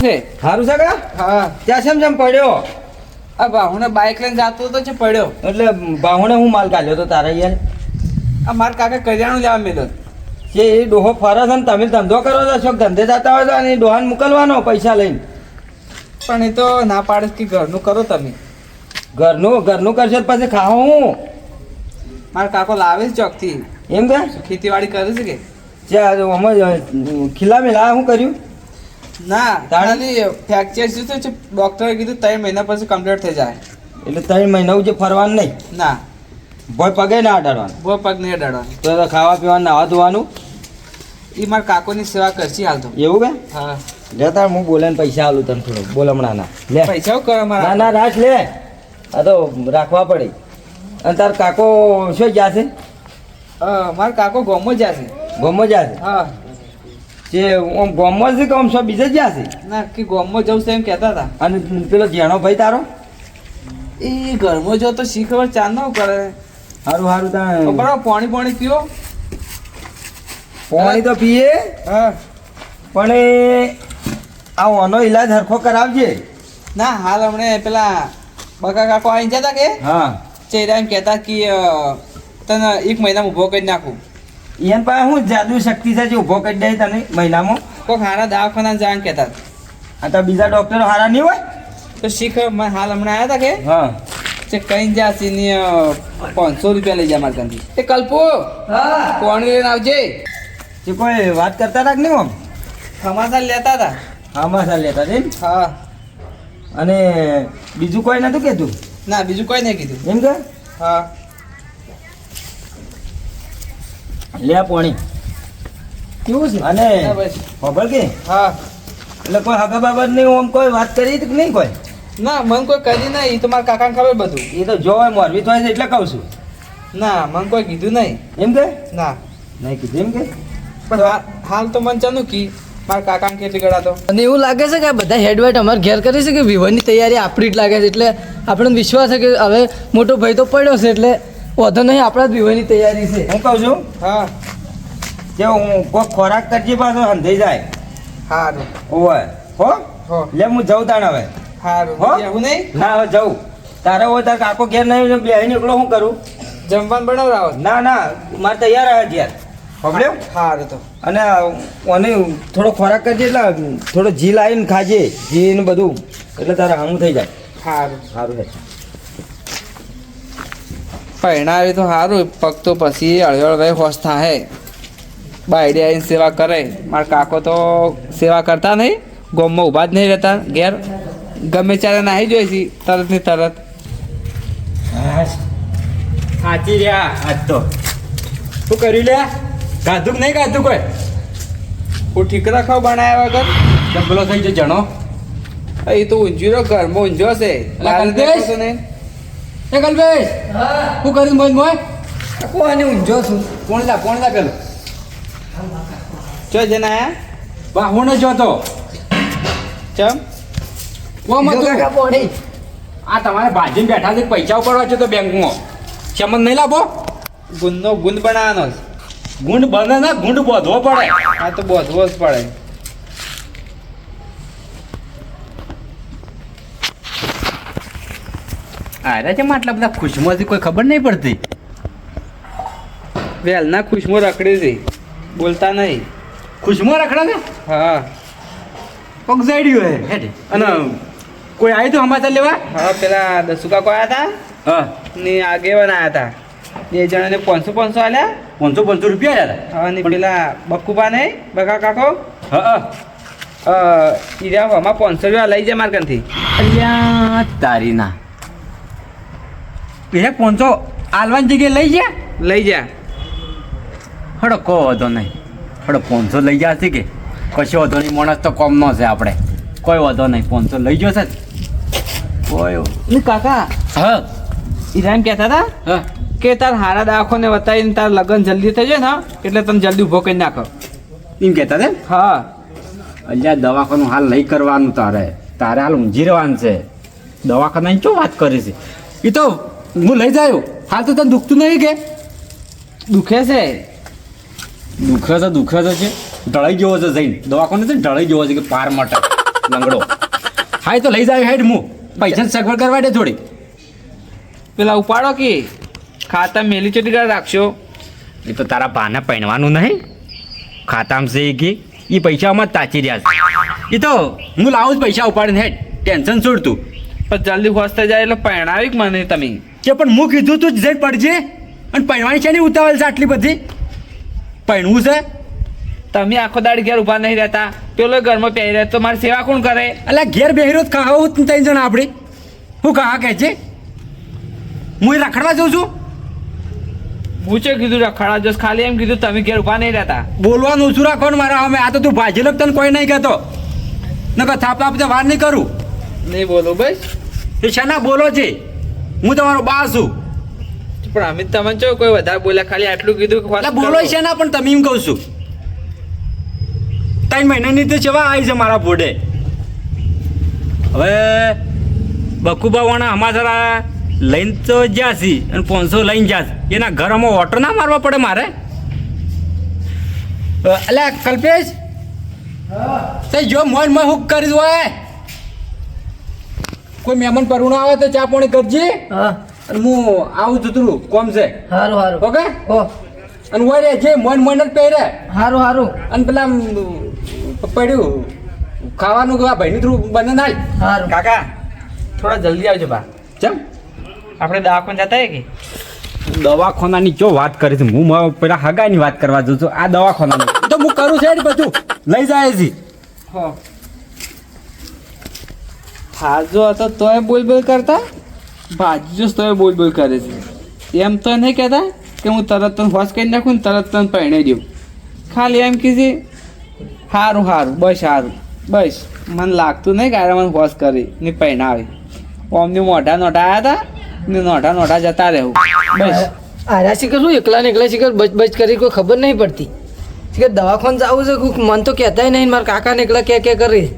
છે. સારું છે કા? હા ત્યાં જેમ પડ્યો આ ભાવને બાઇક લઈને જાતો હતો છે પડ્યો. એટલે બાહોણે હું માલ કાઢ્યો તો તારા યાર. આ મારા કાકા કરિયાણું લેવા મેલો. કે એ ડોહો ફરે છે ને તમે ધંધો કરો છો શોખ ધંધે જતા હોય તો અને એ ડોહાને મોકલવાનો પૈસા લઈને. પણ એ તો ના પાડે કે ઘરનું કરો તમે. ઘરનું કરશે તો પછી ખાઓ હું. મારા કાકો લાવે છે ચોકથી. એમ કે ખેતીવાડી કરે છે કે ખીલા મેલા શું કર્યું? ના ખાલી ફ્રેક્ચર શું છે ડોક્ટરે કીધું 3 મહિના પછી કમ્પ્લીટ થઈ જાય. એટલે 3 મહિના જે ફરવાનું નહીં? ના ભોય પગે ના અડાડવાનું. બહુ પગ નહીં અડાડવાનું. તો ખાવા પીવાનું નાવા ધોવાનું એ મારા કાકોની સેવા કરશી હાલ તો. એવું કે? હા લે તાર હું બોલે ને પૈસા આલું તને થોડો બોલ હમણાં ના લે પૈસા શું કરો મારા? ના રાખ લે આ તો રાખવા પડે. અને તાર કાકો શું ગયા છે? મારા કાકો ગોમો જશે. ગોમો ગયા છે? હા જે આમ ગોમો છે કે આમ શું બીજે ગયા છે? ના કે ગોમો જવું છે એમ કહેતા હતા. અને પેલો જેણો ભાઈ તારો એ ઘરમાં જો તો શી ખબર ચાંદ ન કરે. સારું ત્યાં બરાબર પાણી પીઓ. પાણી તો પીએ હા પણ એ આ ઓનો ઈલાજ હરખો કરાવજે. ના હાલ હમણે પેલા બકા કાકો આવી જતા કે હા ચેરા એમ કહેતા કે તને 1 મહિનામાં ઊભો કરી નાખું. એન પાસે શું જાદુ શક્તિ છે જે ઊભો કરી દે તને મહિનામાં? કોઈક હારા દવાખાના જવાનું કહેતા. આ તો બીજા ડોક્ટરો હારા નહીં હોય? તો શીખ હાલ હમણાં આવ્યા હતા કે હા જે કઈ જાસી ની 500 રૂપિયા લઈ જાય મારા ત્યાંથી. એ કલ્પો હા પાણી લઈને આવજે. જે કોઈ વાત કરતા હતા કે નહીં આમ? સમાચાર લેતા હતા. હા મસા લેતા છે હા અને બીજું કોઈ નતું કીધું? ના બીજું કોઈ નહીં કીધું. એમ કે હા લે પાણી કેવું છે? અને ના બસ. ખબર કે હા એટલે કોઈ હગા બાબત નહીં આમ કોઈ વાત કરી કે નહીં કોઈ? ના મને કોઈ કરી નહીં. એ તો મારા કાકાને ખબર બધું. એ તો જો મોરબી થાય છે એટલે કહું છું. ના મને કોઈ કીધું નહીં. એમ કે ના નહીં કીધું એમ કે? પણ હાલ તો મને ચાનું કી મારા કાકાને કેટલી ગળાતો. અને એવું લાગે છે કે આ બધા હેડવાઇટ અમારે ઘેર કરે છે કે વિવાહની તૈયારી આપણી જ લાગે છે. એટલે આપણને વિશ્વાસ છે કે હવે મોટો ભાઈ તો પડ્યો છે એટલે વધુ નહીં આપણા જ વિવાહની તૈયારી છે. હું કહું છું હા કે હું કોઈ ખોરાક કરજે પાછો હંધાઈ જાય. સારું ઓય હો હો લે હું જઉં તાણ હવે. સારું હો? એવું નહીં. ના હવે જઉં. તારે હોય તાર કાકો ઘેર નહીં બેહી નીકળો શું કરું? જમવાનું બનાવરાવો. ના મારે તૈયાર આવે ઘેર. સાંભળ્યો? સારું તો અને ઓને થોડો ખોરાક કરજે એટલે થોડો જી લાવીને ખાજે જી ને બધું એટલે તારે હામું થઈ જાય. સારું. સારું છે. પહેણાવી તો સારું પગ તો પછી હળવે હોશ થાય. બાયડી આવીને સેવા કરે. મારા કાકો તો સેવા કરતા નહીં. ગોમમાં ઊભા જ નહીં રહેતા ઘેર. ગમે ત્યારે નાહી જોઈશી તરત ને તરત. સાચી રહ્યા આજ તો શું કર્યું લે? ગાધું કે નહીં ગાધું કોઈ? હું ઠીકરા ખાવ બનાવ્યા વગર. ડબલો થઈ ગયો જણો. એ તો ઊંઝ્યો ઘરમાં ઊંઝ્યો છે. બહાર કલ્પેશ? દેખાતો નહીં. એ કલ્પેશ શું કર્યું મોય મોય? કોને ઊંઝો છું? કોણ લા પેલો ચો જઈને આયા? બાહુને જોતો ચમ કોમ હતું. આ તમારે ભાજીને બેઠા છે પૈસા ઉપાડવા છે તો બેંકમાં ચમન નહીં લાવો. ગુંદનો ગુંદ બનાવવાનો છે. ગુંડ બને ને ગુંડ બોધવો પડે. આ તો બોધવો જ પડે. અરે છે આટલા બધા ખુશમાંથી કોઈ ખબર નહીં પડતી. વેલના ખુશમો રખડી છે. બોલતા નહીં. ખુશમાં રખડા ને હા પગ જાડ્યું હે હેઠે. અને કોઈ આવ્યું તો સમાચાર લેવા? હા પેલા દસુકા કોઈ આવ્યા હા હતા ને આગેવાન આવ્યા હતા. 2 જણાને 500 આલ્યા. 500 રૂપિયા યાર. હા ને પેલા બકુબા નહીં બકા કાકો હા ઈરા આમાં 500 રૂપિયા લઈ જાય મારા કંથી. અલ્યા તારી ના એ 500 આલવાની જગ્યાએ લઈ જા. લઈ જા. હડો કો વાંધો નહીં. હડો 500 લઈ જશે કે કશો વાંધો નહીં. માણસ તો કોમ નો છે આપણે. કોઈ વાંધો નહીં. 500 લઈ જશે કોઈ. ને કાકા હા ઈરા એમ કહેતા હતા હા કે તાર હારા દાખોને બતાવીને તાર લગ્ન જલ્દી થઈ જાય ને એટલે તને જલ્દી ઊભો કરી નાખો. એમ કહેતા ને. હા અલ્યા દવાખાનું હાલ નહીં કરવાનું તારે હાલ ઊંઝી રહેવાનું છે. દવાખાનાની શું વાત કરે છે? એ તો હું લઈ જાયો. હાલ તો તને દુખતું નહીં કે? દુખે છે. દુખે તો છે. ઢળાઈ ગયો છે જઈને દવાખાને છે ઢળાઈ ગયો છે કે પાર માટે લંગડો હા એ તો લઈ જાય હેડ હું પૈસા સગવડ કરવા દે થોડી પેલા ઉપાડો કે ખાતા મેલી ચોટી કરે રાખશો. એ તો તારા ભાને પહેણવાનું નહીં ખાતામાં છે કે એ પૈસામાં જ તાચી રહ્યા છે એ તો હું લાવું જ પૈસા ઉપાડીને હેડ ટેન્શન છોડ તું પણ જલ્દી હોશ થઈ જાય એટલે પહેણાવી કે મને તમે. કે પણ હું કીધું તું જ પડજે અને પહેણવાની છે ને ઉતાવળ છે આટલી બધી પહેણવું છે તમે આખો દાડી ઘેર ઊભા નહીં રહેતા, પેલો ઘરમાં પહેરી રહે તો મારી સેવા કોણ કરે? એટલે ઘેર બેહીરો જ ખાવું ત્રણ જણ આપણે હું કહા કહે છે હું એ રખડવા જાઉં છું. હું છે કીધું રખડા જસ, ખાલી એમ કીધું તમે ઘેર ઊભા નહીં રહેતા. બોલવાનું ઓછું રાખવાનું મારા અમે આ તો તું ભાજેલો તને કોઈ નહીં કહેતો નકર થાપ આપતે વાર નહીં કરું. નહીં બોલો બસ. એ શાના બોલો છે હું તમારો બા છું. પણ અમે તમને જો કોઈ વધારે બોલ્યા, ખાલી આટલું કીધું કે એટલે બોલો છે ના પણ તમે એમ કહું છું 3 મહિનાની તો સેવા આવી છે મારા બોડે. હવે બકુબા વાણા અમારા લઈને તો જ્યાસી અને 500 લઈને જાસ એના ઘરમાં ઓટો ના મારવા પડે મારે. એટલે કલ્પેશ તે જો મોજ મોજ હુક કરી દો કોઈ મહેમાન પરવું આવે તો ચા પાણી કરજે હા અને હું આવું છું તું કોમ છે સારું સારું ઓકે. ઓ અને હોય જે મોન મોન જ પહેરે સારું સારું અને પેલા પડ્યું ખાવાનું કે ભાઈની થ્રુ બને નાય. સારું કાકા થોડા જલ્દી આવજો બા. ચમ આપણે દવાખાને જતા કે દવાખાનાની જો વાત કરી છે હું પેલા હગાની વાત કરવા જઉં છું. આ દવાખાનાની તો હું કરું છે ને બધું લઈ જાય છે. હો થાજો હતો તોય બોલ બોલ કરતા, ભાજી જો તોય બોલ બોલ કરે છે. એમ તો નહીં કહેતા કે હું તરત તને હોશ કરી નાખું ને તરત તને પહેણી દઉં. ખાલી એમ કીધી સારું સારું બસ સારું બસ. મને લાગતું નહીં કે મને હોશ કરી ને પહેણાવી. ઓમની મોઢા નોઢા આવ્યા હતા ને નોઢા નોઢા જતા રહેવું બસ. આર્યા શીખર શું એકલા ને એકલા શીખર બચ બચ કરી કોઈ ખબર નહીં પડતી. શીખર દવાખાને જવું છે કોઈક મન તો કહેતાય નહીં, મારા કાકાને એકલા કે કરી.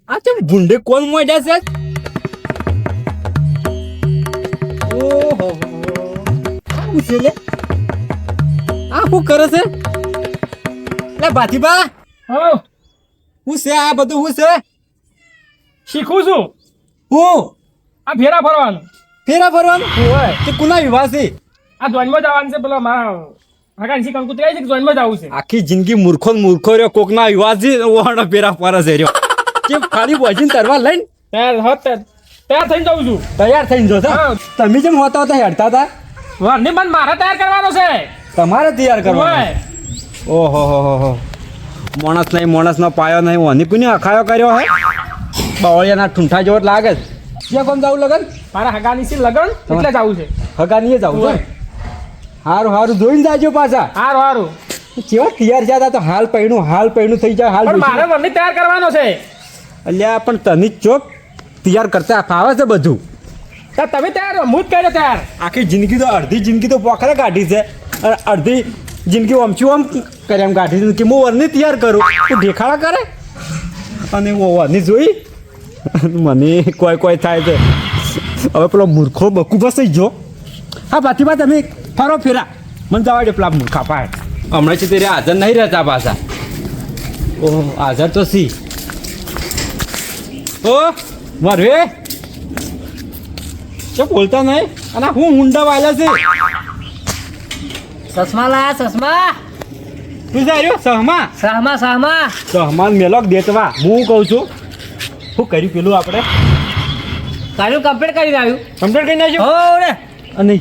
આ ચમ ગુંડે કોણ મોડ્યા છે? ઓહો શું છે લે આ શું કરે છે લે ભાતીબા? હા શું છે આ બધું? શું છે? શીખું છું હું આ ફેરા ફરવાનું. ફેરા ફરવાનું હોય તે કુના વિવાહ છે? આ જોઈનમાં જવાનું છે. પેલો મારા હગાન શી કંકુતરી આવી છે કે જોઈનમાં જવું છે. આખી જિંદગી મૂર્ખો ને મૂર્ખો રહ્યો કોકના વિવાહ છે ઓહાનો ફેરા ફરે છે રહ્યો કે ખાલી બોજીને તરવા લઈને તૈયાર થઈને જઉં છું. તૈયાર થઈને જો છો હા. તમે જેમ હોતા હતા હેડતા હતા વરની મન મારે તૈયાર કરવાનો છે. તમારે તૈયાર કરવાનું. હોય ઓહો હો હો માણસ નહીં માણસનો પાયો નહીં ઓની કોને અખાયો કર્યો હે બાવળિયાના ઠૂંઠા જેવો જ લાગે છે. ક્યાં કોમ જવું લગન? મારા હગાની સી લગન એટલે જવું છે. હગાનીએ જવું છે. હારું હારું જોઈને જાજો પાછા. હારું હારું કેવા તૈયાર જતા તો હાલ પૈણું થઈ જાય હાલ પણ મારે વરની તૈયાર કરવાનો છે. અલ્યા પણ તની ચોક તૈયાર કરતા ફાવે છે બધું. તો તમે તૈયાર હું જ કર્યો તૈયાર. આખી જિંદગી તો અડધી જિંદગી તો પોખરે કાઢી છે અને અડધી જિંદગી આમચું આમ કરે એમ કાઢી છે કે હું વરની તૈયાર કરું તું દેખાડા કરે અને હું વરની જોઈ મને કોઈ થાય છે. હવે પેલો મૂર્ખો બકુ બસી જો. હા પાથીબા તમે ફરો ફેરા મને જવા દે પેલા મૂર્ખા પાય હમણાં છે તે હાજર નહીં રહેતા પાછા. ઓહો હાજર તો સી ઓ મરવે શું બોલતા નહીં અને હું ઊંડા વાળા છે. ચશ્મા લાયા ચશ્મા. તું જાય રહ્યો સહમા સહમા મેલોક દેતવા હું કહું છું શું કર્યું પેલું આપણે તારું કમ્પ્લીટ કરી આવ્યું. કમ્પ્લીટ કરી નાખ્યું હો રે અને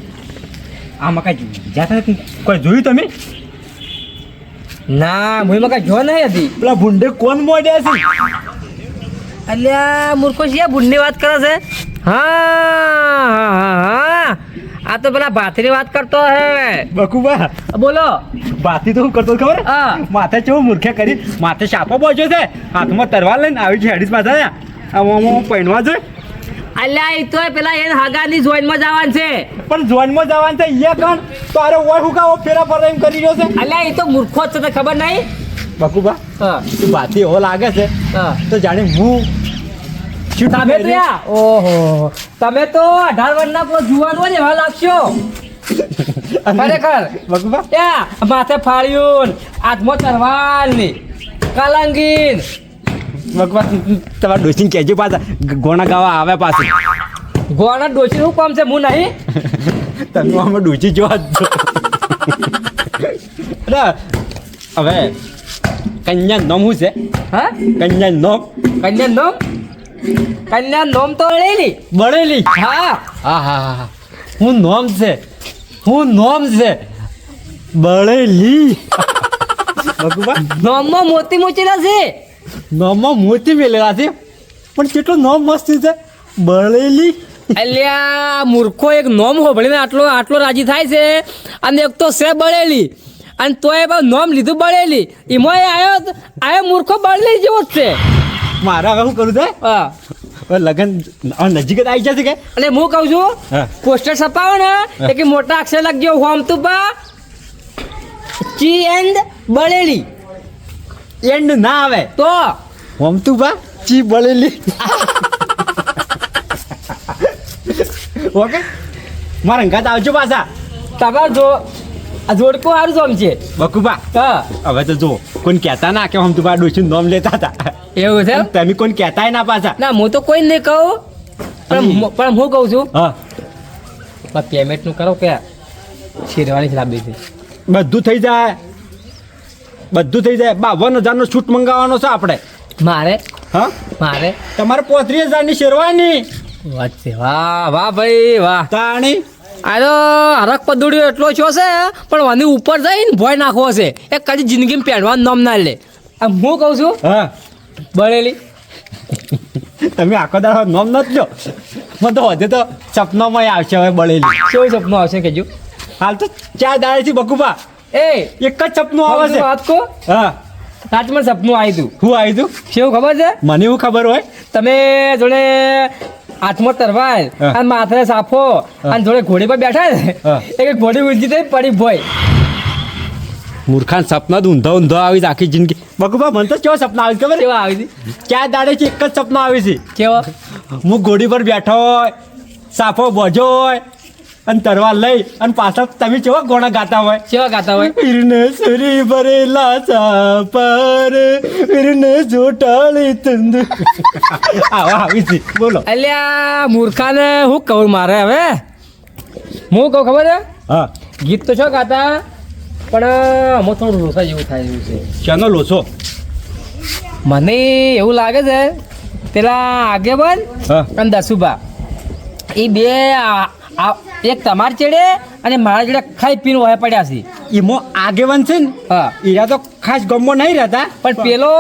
આમાં કાંઈ જાતા કોઈ જોયું તમે? ના મુઈ મકા જો નહીં હતી. પેલા ભૂંડે કોણ મોડ્યા છે? અલ્યા મૂર્ખો છે બુનની વાત કરે છે. હા આ તો પેલા ભાથીની વાત કરતો હે. બકુબા બોલો. બાતી તો હું કરતો ખબર હા. માથે કેવું મૂર્ખે કરી માથે શાપો પહોંચ્યો છે હાથમાં તરવાર લઈને આવી છે હેડીસ પાછા આમાં પહેણવા જોઈએ. અલ્યા એ તો પેલા એને હગાની જોઈનમાં જવાનું છે. પણ જોનમાં જવાનું છે અહીંયા કણ તો અરે ઓય હું કાવો ફેરા ફરે એમ કરી રહ્યો છે. અલ્યા એ તો મૂર્ખો જ છે તને ખબર નહીં. બકુબા હા તું બાતી એવો લાગે છે હા તો જાણે હું શું તમે તો યા ઓહો તમે તો 18 વર્ષના પેલો જુવાન હોય ને એવા લાગશો ખરેખર બકુબા ત્યાં માથે ફાળ્યું હાથમાં તરવાલ ને કલંગીન બકુબા તમારા ડોસીને કહેજો પાછા ગોણા ગાવા આવે પાછું ગોળા ડોશી શું કામ છે હું નહીં તમે આમાં ડોસી જોવા જ છો અરે હવે કન્યા નોમ શું છે હા કન્યા નોમ કન્યા નોમ તો લેલી બળેલી હા હા હા હા હું નોમ છે બળેલી બકુબા નોમમાં મોતી મૂચેલા છે નોમમાં મોતી મેલેલા છે પણ કેટલો નોમ મસ્ત છે બળેલી અલ્યા મૂર્ખો એક નોમ હોભળીને આટલો રાજી થાય છે અને એક તો છે બળેલી અને તોય બા નોમ લીધું બળેલી એમાં આયો મૂર્ખો બળેલી જેવો જ છે મારે હવે શું કરું છે હા હવે લગન નજીક જ આવી જશે કે અને હું કહું છું હા. પોસ્ટર છપાવો ને એ કે મોટા અક્ષર લખજો હોમ તું બા ચી એન્ડ બળેલી એન્ડ ના આવે તો હોમ તું બા ચી બળેલી ઓકે મારા અંગાત આવજો પાછા તમાર આ જોડકો સારું જોમ છે બકુબા હા હવે તો જો કોઈ કહેતા ના કે હોમ તું બા ડોશીનું નામ લેતા હતા એવું છે તમે કોઈ કહેતાય ના પાછા ના હું તો કોઈ નહીં કહું પણ હું કહું છું હા પેમેન્ટનું કરો કે શેરવાની જ લાવી છે બધું થઈ જાય 52,000નો શૂટ મંગાવવાનો છે આપણે મારે હા તમારે 35,000ની શેરવાની વાત છે વાહ વાહ ભાઈ વાહ તાણી આ તો હરક પદુડિયો એટલો છો છે પણ વાની ઉપર જઈને ભોય નાખવો છે એ કદી જિંદગીમાં પહેરવાનું નામ ના લે આમ હું કહું છું હા બળેલી તમે આખો દાડો નામ નથી લો મને તો હજે તો સપનામાં આવશે હવે બળેલી કેવું સપનું આવશે કેજો હાલ તો 4 દાડેથી બકુબા એ એક જ સપનું આવે છે વાત કો હા સાચમાં સપનું આવ્યું તું હું આવી તું કેવું ખબર છે મને એવું ખબર હોય તમે જોડે હાથમાં તરવાલ હા. અને માથે સાફો અને જોડે ઘોડી પર બેઠા ને હા. એક ઘોડી ઊંચી થઈ પડી ભોય મૂર્ખાન સપના તો ઊંધો આવી છે આખી જિંદગી બકુબા મને તો કેવા સપના આવે છે ખબર કેવા આવી હતી 4 દાડેથી એક જ સપનું આવે છે કેવા હું ઘોડી પર બેઠો હોય સાફો બોજો હોય અને તરવાર લઈ અને પાછા તમે કેવા ગોણા ગાતા હોય કેવા ગાતા હોય વીરને સરી ભરેલા ચાપર વીરને જોટાળી તંદ આવા આવી છે બોલો અલ્યા મૂર્ખાને હું કહું મારે હવે હું કહું ખબર છે હા ગીત તો છો ગાતા પણ આમાં થોડું રોસા જેવું થાય એવું છે શાનો લોસો મને એવું લાગે છે પેલા આગેવાન હા અને દસુબા એ બે એક તમાર ચેડે અને મારા ચેડે ખાઈ પીને વહે પડ્યા છે એમાં આગેવાન છે ને હા એરા તો ખાસ ગમો નહીં રહેતા પણ પેલો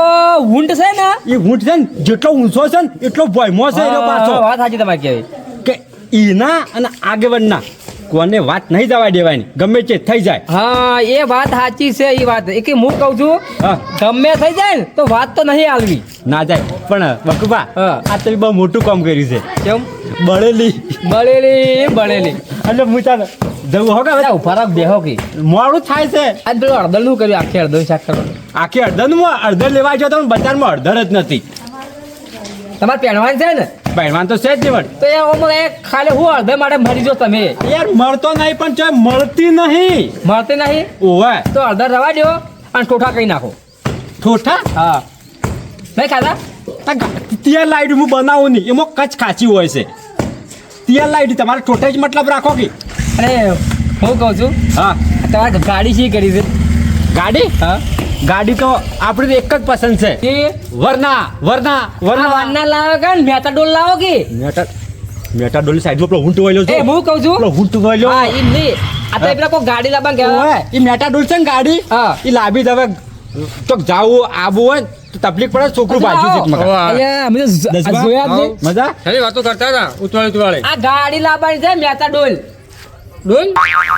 ઊંટ છે ને એ ઊંટ છે ને જેટલો ઊંચો છે ને એટલો ભયમો છે એનો પાછો વાત સાચી તમારી કહેવાય કે એના અને આગેવાનના કોને વાત નહીં જવા દેવાની ગમે તે થઈ જાય હા એ વાત સાચી છે એ વાત એ કે હું કહું છું હા ગમે થઈ જાય ને તો વાત તો નહીં આલવી ના જાય પણ બકુબા હા. આ તમે બહુ મોટું કામ કર્યું છે કેમ બળેલી બળેલી એટલે હું ચાલો જવું હો કે હવે? ઉભા રાખ બેહો કે મોડું થાય છે આજ પેલું અડદળનું કર્યું આખી અડદળ શાક કરવાનું આખી અડધરમાં અડધર લેવા જો તો બજારમાં અડધર જ નથી તમારે પહેરવાનું છે ને પહેરવાન તો છે જ નહીં તો એ ઓમાં એક ખાલી હું અડધા માટે મરી જો તમે યાર મળતો નહીં પણ ચોય મળતી નહીં મળते નહીં ઓવે તો અડધા રવા દો અને ઠોઠા કહી નાખો ઠોઠા હા નહીં ખાધા તેલ લાઈટ હું બનાવું નહીં એમાં કચ્છ ખાચી હોય છે તેલ લાઈટ તમારે ઠોઠે જ મતલબ રાખો કે અને હું કહું છું હા તમારે ગાડી શી કરી છે ગાડી હા ગાડી તો આપણે તો એક જ પસંદ છે કે વરના વરના વરના વારના લાવો કે મેતા ડોલ લાવો કે મેટા ડોલી સાઈડમાં પેલો ઊંટ વાયલો એ છે હું કહું છું પેલો ઊંટ વાયલો હા એ નહીં આ તો પેલા કોઈ ગાડી લાવવા ગયા ઓવે, ઈ મેટા ડોલ છે ને ગાડી હા. ઈ લાવી દે હવે તો જાવું આવું હોય ને તો તકલીફ પડે છોકરું બાજુ છે એક મગા. અલ્યા, અમે તો દસમા? જોયા જ નહીં. મજા એની વાતો કરતા હતા ઉતવાળે આ ગાડી લાવવાની છે મેતા ડોલ ડોલ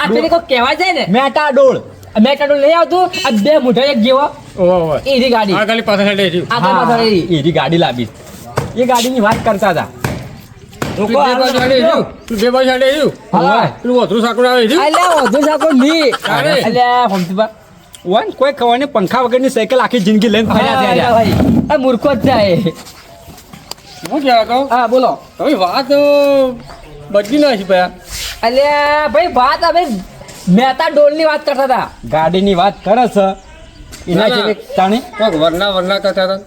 આ પેલી કોઈ કહેવાય છે ને મેટા ડોળ મેટા ડોલ નહીં આવતું આ બે મોઢા એક જેવો ઓહો એની ગાડી આ ખાલી પાછળ હેડે રહ્યું આગળ પાછળ એની. એની ગાડી લાવી એ ગાડીની વાત કરતા હતા તું બે બાજુ હેડે રહ્યું તું બે બાજુ હેડે રહ્યું હા. તું વધુ સાકું આવે રહ્યું અલ્યા વધુ સાકો નહીં અરે. અલ્યા ફમતીબા વન કોઈ કહેવાની પંખા વગરની સાયકલ આખી જિંદગી લઈને ફર્યા છે અલ્યા યાર. ભાઈ આ મૂર્ખો જ જાય હું કહેવા કહું હા બોલો. તમે વાત બદલી નાખી ભયા અલ્યા ભાઈ વાત હવે મહેતા ડોલની વાત કરતા હતા. ગાડીની વાત કરે છે એના ના, ના. છે તાણી કોક વરના કરતા હતા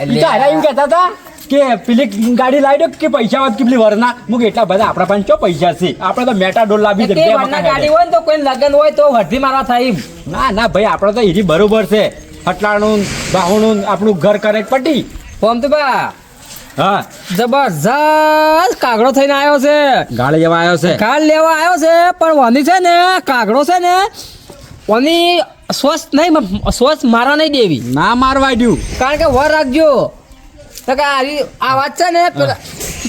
ઈ તો હારા એમ કહેતા હતા કે પેલી ગાડી લાવી દો કે પૈસા વાત કેટલી વરના મુક એટલા બધા આપણા પાસે ચો પૈસા છે આપણે તો મેટા ડોલ લાવી દે તે વરના ગાડી હોય ને તો કોઈ લગન હોય તો વર્ધી મારવા થાય એમ. ના ના ભાઈ આપણે તો એરી બરોબર છે હટલાણું બાહુણું આપણું ઘર કરે પટી ફોમ તો બા હા જબરજસ્ત કાગડો થઈને આવ્યો છે. ગાડી જેવા આવ્યો છે કાલ લેવા આવ્યો છે પણ વાની છે ને કાગડો છે ને વાની સ્વસ્થ નહીં સ્વસ્થ મારા નહીં દેવી. ના મારવા દ્યું કારણ કે વર રાખજો તો કે આ વાત છે ને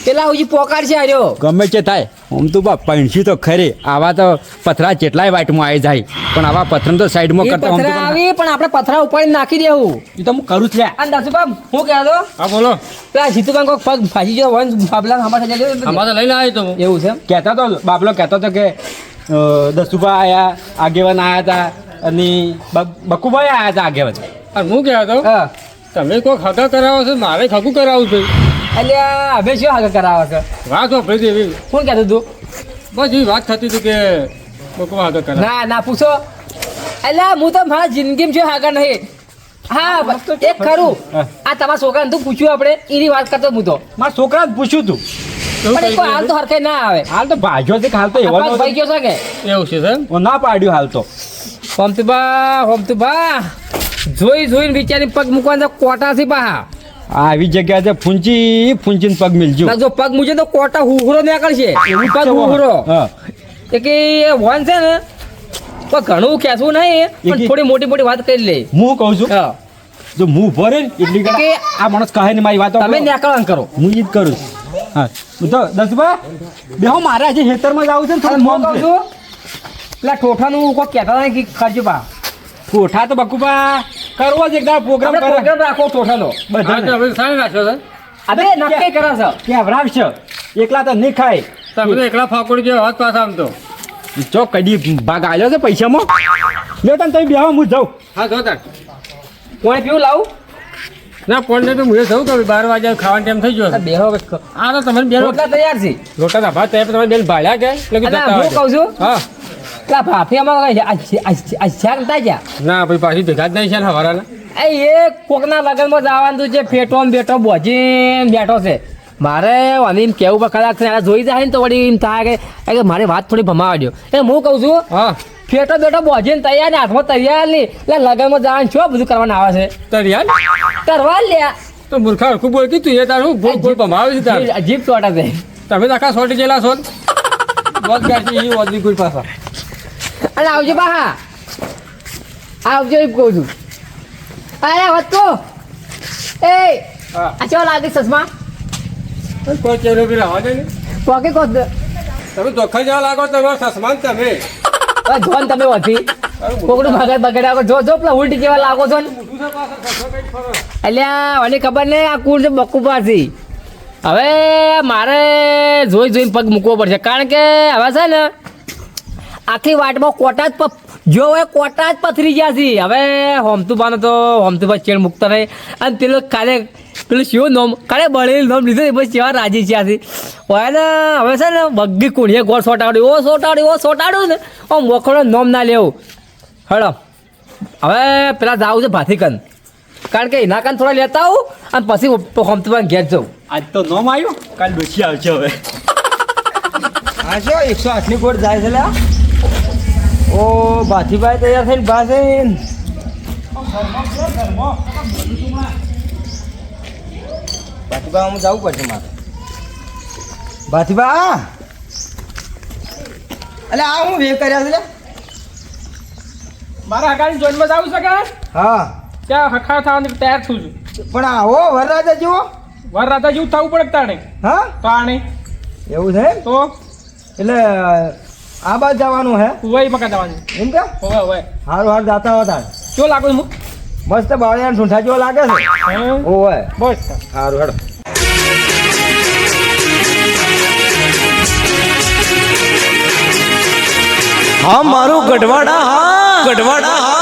પેલા હજી પોકાર છે આર્યો. ગમે તે થાય આમ તો બા પૈણસી તો ખરી આવા તો પથરા જેટલાય વાટમાં આવી જાય પણ આવા પથરાને તો સાઈડમાં એ કરતા આમ તો પથરા આવી પણ આપણે પથરા ઉપાડી નાખી દેવું. એ તો હું કરું છું લ્યા. અને દસુબા હું કહેતો હા બોલો પેલા જીતુબા કોઈક પગ ફાસી ગયો વન બાબલા હમણાં થઈ જાય અમારે લઈને આવ્યો તો હું એવું છે એમ? કહેતા તો બાબલો કહેતો હતો કે દસુભા આયા આગેવાન આયા હતા અને બકુભાઈ આયા હતા આગેવાન અને હું કહેવા તો હા તમે કોઈક હગા કરાવો છો મારે ખગું કરાવવું છે અલ્યા હવે શું આગળ કરાવે છે? વાત વાપરી હતી એવી કોણ કહેતું તું? બસ એવી વાત થતી હતી કે લોકો હગા કરાવે ના ના પૂછો. અલ્યા હું તો મારા જિંદગીમાં શું આગળ નહીં. હા એક ખરું આ તમારા છોકરાને તું પૂછ્યું આપણે એની વાત કરતો હું તો મારા છોકરા જ પૂછ્યું તું પણ એ કોઈ હાલ તો હરખાઈ ના આવે. હાલ તો ભાજ્યો છે કે હાલ તો આ એવો પગ ભાઈ ગયો છે કે એવું છે સર ના પાડ્યું હાલ તો હોમતુબા જોઈને વિચારી પગ મૂકવાના કોટા છે પાહા. આવી જગ્યા છે ફૂંચીને પગ મિલજો ના જો પગ મૂકે તો કોટા હુહરો નીકળશે એવું પગ હુહરો હા એ કે વન છે ને પણ ઘણું ખેંચવું નહીં પણ એકી- થોડી મોટી વાત કરી લે. હું કહું છું હા. જો હું ઉભો રહે ને એટલી કે ઘડી આ માણસ કહે ને મારી વાતો તમે નીકળવાનું કરો. હું ઈ જ કરું છું હા હું તો દસભા બેહો મારે આજે ખેતરમાં જ આવું છે ને અને થોડું હું મોમ કહું છે છું પેલા ઠોઠાનું કોઈ કહેતા નહીં કે ખર્ચ પા કોઠા તો બકુબા કરવો જ એકદમ પ્રોગ્રામ આપણે કરે પ્રોગ્રામ રાખો ઠોઠાનો. હા તો બધા હવે સારી રાખ્યો સર અબે નક્કી કરે છે. ક્યાં રાખશે એકલા તો નહીં ખાય તમે તો એકલા ફાકોડી જેવા વાત પાછા આમ તો ચો કદી ભાગ આવ્યો છે પૈસામાં લે તને તમે બેહો હું જાઉં હા જો તાર કોઈ પીવું લાવું ના પણ તો હું જવું કે 12 વાગે ખાવાનો ટાઈમ થઈ ગયો આ છે બેહો હવે. આ તો તમે બેન રોટલા તૈયાર છે. રોટાના ભાત તૈયાર તમે બેન ભાળ્યા કે એટલે કે અને જતા હું હોય કહું છું હા પેલા ભાફિયામાં કઈ આ શાક તાજા ના ભાઈ પાછી ભેગા જ નહીં છે ને હવારાના એ કોકના લગનમાં જવાનું છે ફેટો ને બેઠો બોજીને બેઠો છે મારે અને એમ કેવું પણ કદાચ એને જોઈ જાય ને તો વળી એમ થાય કે મારી વાત થોડી ભમાવા દો એટલે હું કહું છું હા ફેટો બેઠો બોજીને તૈયાર ને હાથમાં તૈયાર નહીં એટલે લગનમાં જવાનું શું બધું કરવાનું આવે છે તરિયાલ કરવા લ્યા તો મૂર્ખા હરખું બોલતી તું એ તારું ભૂલ ભૂલ ભમાવે છે તાર અજીબ ચોટા છે તમે તો આખા સોટી ગયેલા છો વાત ગાડી એ વાદળી કોઈ પાછા અને આવજો બા આવજો એમ કહું છું આયા વાત તો એ હા આ કેવા લાગે ચશ્મા કોઈ ચેલો બી રહેવા દે ને પોકે કોત તમે ધોખા જેવા લાગો તમારો સસમાન તમે જોન તમે વધી કોકડું બગડ્યા જો જો પેલા ઉલટી જેવા લાગો છો ને અલ્યા મને ખબર નહીં આ કુળ છે બકુપાથી હવે મારે જોઈને પગ મૂકવો પડશે કારણ કે હવે છે ને આખી વાટમાં કોટા જ જો હવે કોટા જ પથરી ગયા છે હવે હોમતુબાનો તો હોમતુબા ચેડ મૂકતા રહે અને પેલો કાલે પેલું શું નોમ કાલે બળેલું નોમ લીધું બસ કેવા રાજી છે હોય ને હવે છે ને બગ્ગી કુણીએ ગોળ સોટાડ્યું ને આમ વખોડો નોમ ના લેવું હળો હવે પેલા જાવું છે ભાથીકન કારણ કે એના કાન થોડા લેતા આવું અને પછી હોમતુબાને ઘેર જાઉં આજ તો નોમ આવ્યો કાલ ડોસી આવશે હવે હા શું 108ની કોટ જાય છે લ્યા ઓ ભાથીભાઈ તૈયાર થઈને પાસે ભાથીભા હું જવું પડશે મારે ભાથીભા એટલે આ હું વે કર્યા છે લે મારા હકાની જોઈનમાં જાવું છે કે હા ત્યાં હખા થવાની તૈયાર છું છું પણ આવો વરરાજા જેવો વાર રાતા જેવું થવું પડે તાણે હા તો આણે એવું છે તો એટલે આ બાદ જવાનું હે વય પકા જવાનું એમ કે હવે હવે હારું હાર જાતા હોતા શું લાગુ હું મસ્ત બાવળિયા ઠૂંઠા જેવો લાગે છે ઓય બસ હારું હેડો હા મારું ગઢવાડા હા